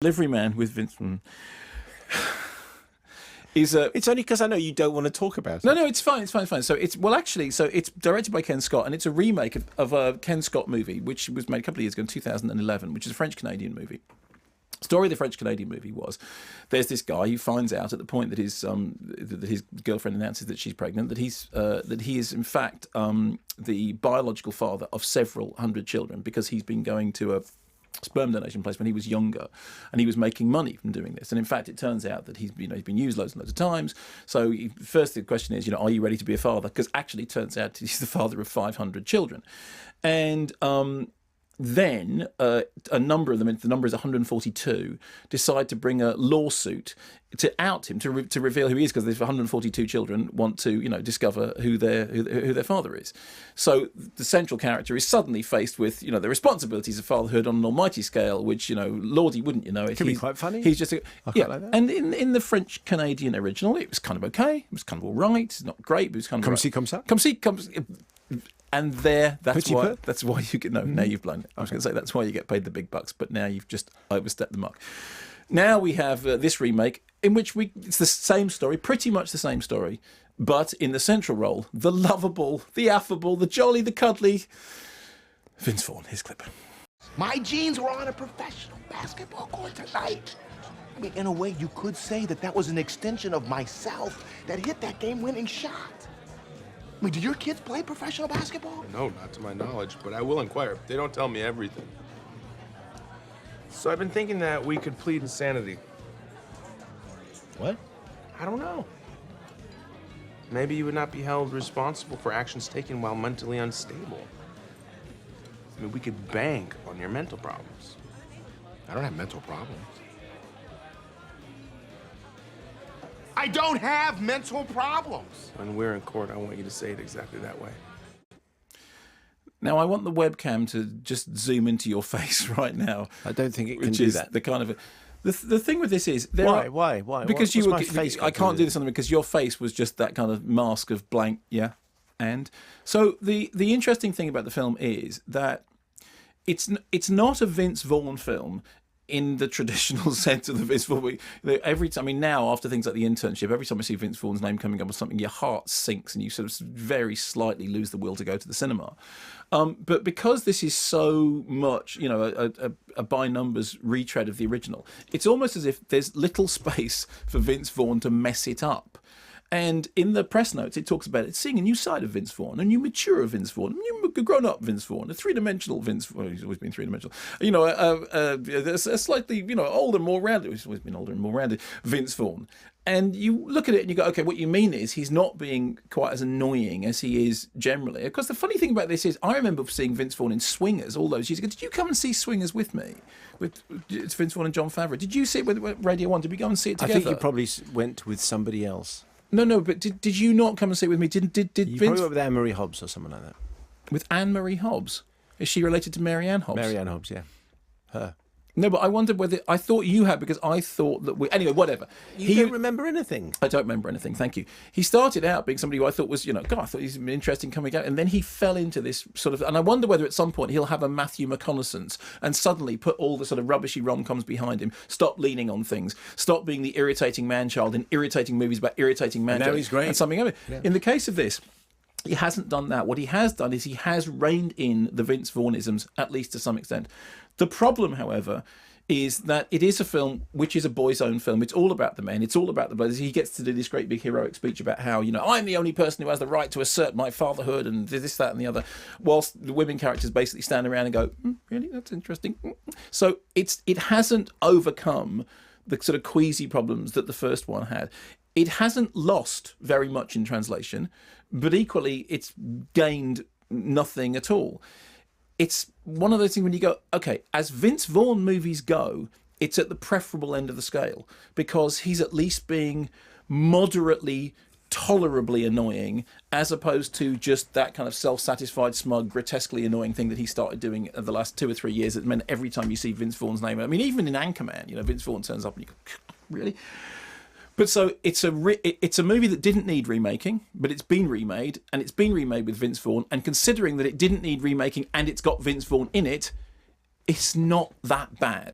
Delivery Man with Vince Vaughn is It's only because I know you don't want to talk about it. no, it's fine. So it's directed by Ken Scott, and it's a remake of a Ken Scott movie which was made a couple of years ago in 2011, which is a French-Canadian movie. Story of the French-Canadian movie was there's this guy who finds out at the point that his girlfriend announces that she's pregnant that he is in fact the biological father of several hundred children, because he's been going to a sperm donation place when he was younger, and he was making money from doing this. And in fact, it turns out that he's been used loads and loads of times. So first the question is, are you ready to be a father? Because actually, it turns out he's the father of 500 children, and then a number of them, the number is 142, decide to bring a lawsuit to out him, to reveal who he is, because there's 142 children want to discover who their father is. So the central character is suddenly faced with the responsibilities of fatherhood on an almighty scale, which Lordy, wouldn't you know it? Can be quite funny. He's just I quite like that. and in the French Canadian original, it was kind of okay. It was kind of all right. It's not great, but it was kind of Come right. see, come ça. Come see, come. And that's Petit why peu? that's why you get now you've blown it. I was going to say that's why you get paid the big bucks, but now you've just overstepped the mark. Now we have this remake in which it's the same story, pretty much the same story, but in the central role, the lovable, the affable, the jolly, the cuddly Vince Vaughn. Here's clip. My jeans were on a professional basketball court tonight. I mean, in a way, you could say that was an extension of myself that hit that game-winning shot. I mean, do your kids play professional basketball? No, not to my knowledge, but I will inquire. They don't tell me everything. So I've been thinking that we could plead insanity. What? I don't know. Maybe you would not be held responsible for actions taken while mentally unstable. I mean, we could bank on your mental problems. I don't have mental problems. I don't have mental problems. When we're in court, I want you to say it exactly that way. Now I want the webcam to just zoom into your face right now. I don't think it can which do is that. the kind of the thing with this is Why? Because What's my face I got to can't do do with this on them because your face was just that kind of mask of blank. Yeah, and so the interesting thing about the film is that it's not a Vince Vaughn film in the traditional sense of the Vince Vaughn. Every time, I mean, now after things like The Internship, every time I see Vince Vaughn's name coming up or something, your heart sinks and you sort of very slightly lose the will to go to the cinema. But because this is so much, a by numbers retread of the original, it's almost as if there's little space for Vince Vaughn to mess it up. And in the press notes, it talks about it seeing a new side of Vince Vaughn, a new mature Vince Vaughn, a new grown-up Vince Vaughn, a three-dimensional Vince Vaughn. He's always been three-dimensional. A slightly, older, more rounded. He's always been older and more rounded Vince Vaughn. And you look at it and you go, okay, what you mean is he's not being quite as annoying as he is generally. Of course, the funny thing about this is I remember seeing Vince Vaughn in Swingers all those years ago. Did you come and see Swingers with me? It's Vince Vaughn and John Favreau. Did you see it with Radio 1? Did we go and see it together? I think you probably went with somebody else. No, but did you not come and see it with me? Did You Vince probably went with Anne-Marie Hobbs or someone like that. with Anne-Marie Hobbs? Is she related to Mary Ann Hobbs? Mary Ann Hobbs, yeah. Her. No, but I wondered whether I thought you had, because I thought that we. Anyway, whatever. You don't remember anything. I don't remember anything. Thank you. He started out being somebody who I thought was, God, I thought he's interesting coming out, and then he fell into this sort of. And I wonder whether at some point he'll have a Matthew McConaughey and suddenly put all the sort of rubbishy rom-coms behind him. Stop leaning on things. Stop being the irritating man-child in irritating movies about irritating man-child. Now he's great. And something of it. Yeah. In the case of this. He hasn't done that. What he has done is he has reined in the Vince Vaughnisms, at least to some extent. The problem, however, is that it is a film which is a boy's own film. It's all about the men. It's all about the brothers. He gets to do this great big heroic speech about how, I'm the only person who has the right to assert my fatherhood and this, that and the other, whilst the women characters basically stand around and go, really? That's interesting. So it hasn't overcome the sort of queasy problems that the first one had. It hasn't lost very much in translation, but equally it's gained nothing at all. It's one of those things when you go, okay, as Vince Vaughn movies go, it's at the preferable end of the scale because he's at least being moderately, tolerably annoying as opposed to just that kind of self-satisfied, smug, grotesquely annoying thing that he started doing in the last 2 or 3 years. It meant every time you see Vince Vaughn's name, I mean, even in Anchorman, Vince Vaughn turns up and you go, really? But so it's a movie that didn't need remaking, but it's been remade, and it's been remade with Vince Vaughn. And considering that it didn't need remaking and it's got Vince Vaughn in it, it's not that bad.